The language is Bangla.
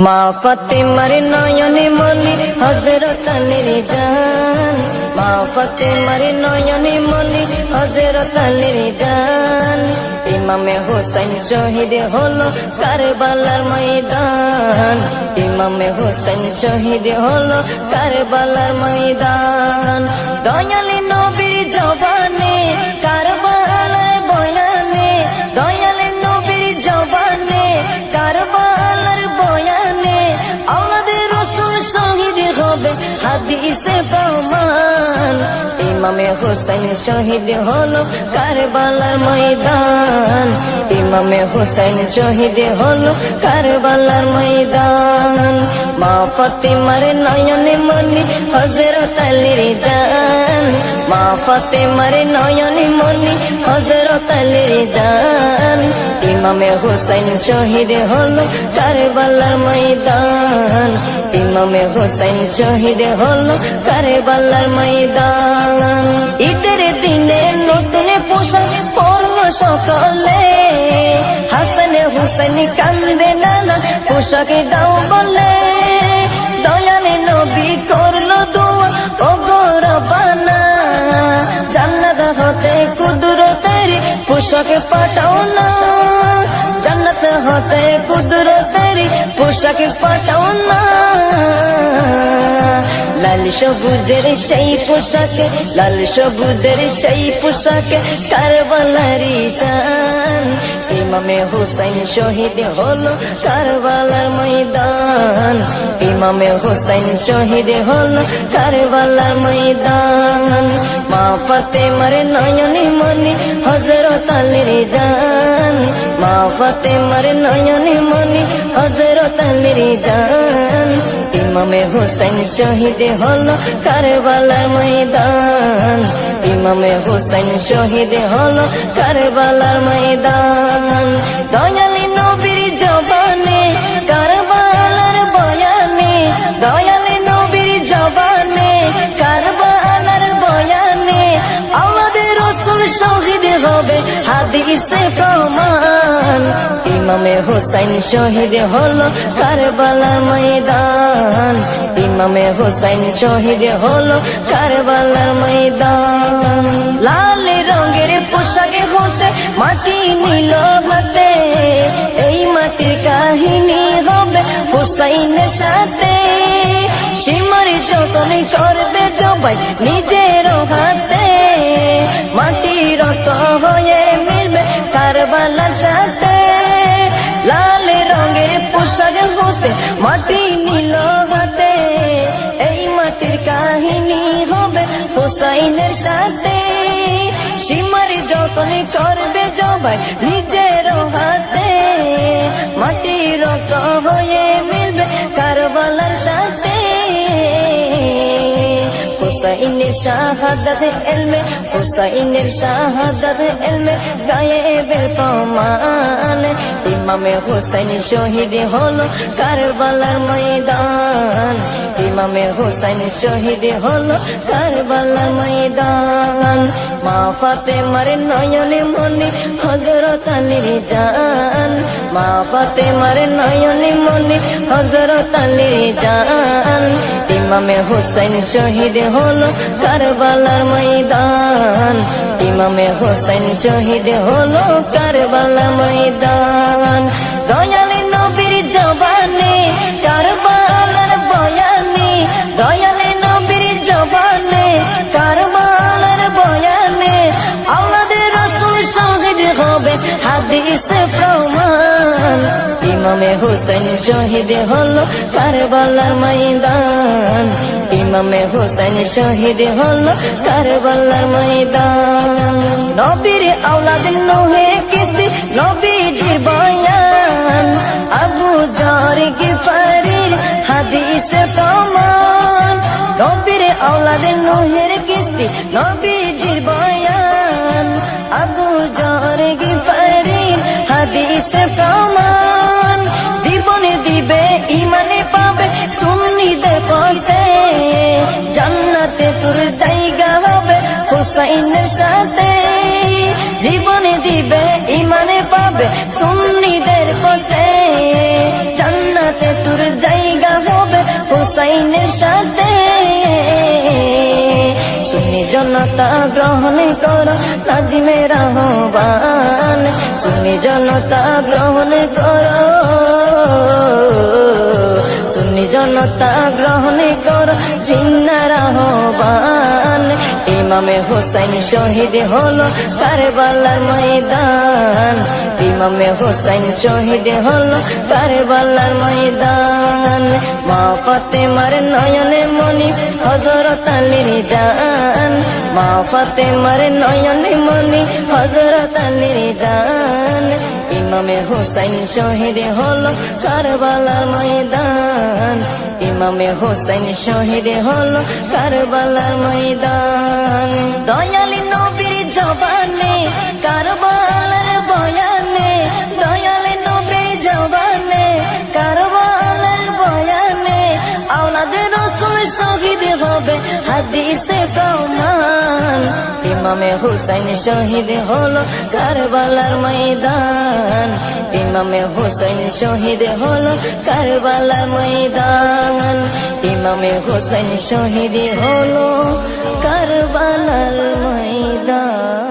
মা ফাতেমার নয়নে মনি হযরত আলীর জান, মা ফাতেমার নয়নে মনি হযরত আলীর জান। ইমামে হোসেন শহীদ হলো কারবালার ময়দান, ইমামে হোসেন শহীদ হলো কারবালার ময়দান। দয়াল নবীর জবানে কারবালার বয়ানে, দয়াল নবীর জবানে কারবালার বয়ানে আমাদের রাসূল শহীদ হবে হাদিসে প্রমাণ। ইমামে হোসেন শহীদ হলো কারবালার ময়দান, ইমামে হোসেন শহীদ হলো কারবালার ময়দান। মা ফাতেমার নয়নে মনি হযরত আলীর জান, মা ফাতেমার নয়নে মনি হযরত আলীর জান। ইমামে হোসেন শহীদ হলো কারবালার ময়দান, ইমামে হোসেন শহীদ হলো কারবালার ময়দান। ঈদের দিনে নতুন পোশাক পরলো সকলে, হাসান হুসেন কান্দে নানা পোশাক দাও বলে। দয়াল নবী করলো দোয়া ও গো রব্বানা, জান্নাত হতে কুদরতের পোশাক পাঠাও না, জান্নাত হতে কুদরতের পোশাক পাঠাও না। লাল সবুজের সেই পোশাকে, লাল সবুজের সেই পোশাকে কারবালার ঈশান। ইমামে হোসেন শহীদ হলো কারবালার ময়দান, ইমামে হোসেন শহীদ হলো কারবালার ময়দান। মা ফাতেমার নয়নে মনি হযরত আলীর জান, মা ফাতেমার নয়নে মনি হযরত আলীর জান। ইমামে হোসেন শহীদ হলো কারবালার ময়দান, ইমামে হোসেন শহীদ হলো কারবালার ময়দান। দয়াল নবীর জবানে কারবালার বয়ানে, দয়াল নবীর জবানে কারবালার বয়ানে আমাদের রাসূল শহীদ হবে হাদিসে প্রমাণ। ইমামে হোসেন শহীদ হলো কারবালার ময়দান, ইমামে হোসেন শহীদ হলো কারবালার ময়দান। লাল রঙের পোশাকে হতে মাটি নিল হাতে, এই মাটির কাহিনী হবে হুসাইনের সাথে। সীমার যতন করবে জবাই নিজের হাতে, মাটি রত হয়ে মিলবে কারবালার সাথে। লাল রঙের পোশাক হতে মাটি নিল হাতে, এই মাটির কাহিনী হবে হুসাইনের সাথে। সীমার যতন করবে জবাই নিজের হাতে, মাটি রত হয়ে মিলবে কারবালার সাথে। হুসাইনের শাহাদাত ইলমে, হুসাইনের শাহাদাত ইলমে গায়েবের প্রমাণ। ইমামে হোসেন শহীদ হলো কারবালার ময়দান, ইমামে হোসেন শহীদ হলো কারবালার ময়দান। মা ফাতেমার নয়নে মনি হযরত আলীর জান, মা ফাতেমার নয়নে মনি হযরত আলীর জান। ইমামে হোসেন শহীদ হলো কারবালার ময়দান, ইমামে হোসেন শহীদ হলো কারবালার ময়দান। দয়াল নবীর জবানে কারবালার বয়ানে, দয়াল নবীর জবানে কারবালার বয়ানে আমাদের রাসূল শহীদ হবে হাদিসে প্রমাণ। ইমামে হোসেন শহীদ হলো কারবালার ময়দান, ইমামে হোসেন শহীদ হলো কারবালার ময়দান। নবীর আওলাদ নূহে কিস্তি নবীজির বয়ান, আবু যর গিফারির হাদিসে প্রমাণ। নবীর আওলাদ নূহের কিস্তি নবীজির বয়ান, আবু যর গিফারির হাদিসে প্রমাণ। জীবনে দিবে ইমানে পাবে সুন্নিদের পথে, জান্নাতে তোর জায়গা হবে হুসাইনের সাথে। জীবনে দিবে ইমানে পাবে সুন্নিদের পথে, জান্নাতে তোর জায়গা হবে হুসাইনের সাথে। সুন্নি জনতা গ্রহণ করো নাজিমের আহ্বান, সুন্নি জনতা গ্রহণ করো, সুন্নি জনতা গ্রহণ করো জিন্নার আহ্বান। ইমামে হুসাইন শহীদ হলো কারবালার ময়দান, ইমামে হুসাইন শহীদ হলো কারবালার ময়দান। মা ফাতেমার নয়নে মনি হযরত আলীর জান, মা ফাতেমার নয়নে মনি হযরত আলীর জান। ইমামে হুসাইন শহীদ হলো কারবালার ময়দান, ইমামে হুসাইন শহীদ হলো কারবালার ময়দান। দয়ালি নবীর জবানে কারবালার বয়ানে, দয়ালি নবীর জবানে কারবালার বয়ানে, আওলাদে রাসূল শহীদ হবে হাদিসে প্রমাণ। ইমামে হুসাইন শহীদ হলো কারবালার ময়দান, ইমামে হুসাইন শহীদ হলো কারবালার ময়দান, ইমামে হুসাইন শহীদ হলো কারবালার ময়দান।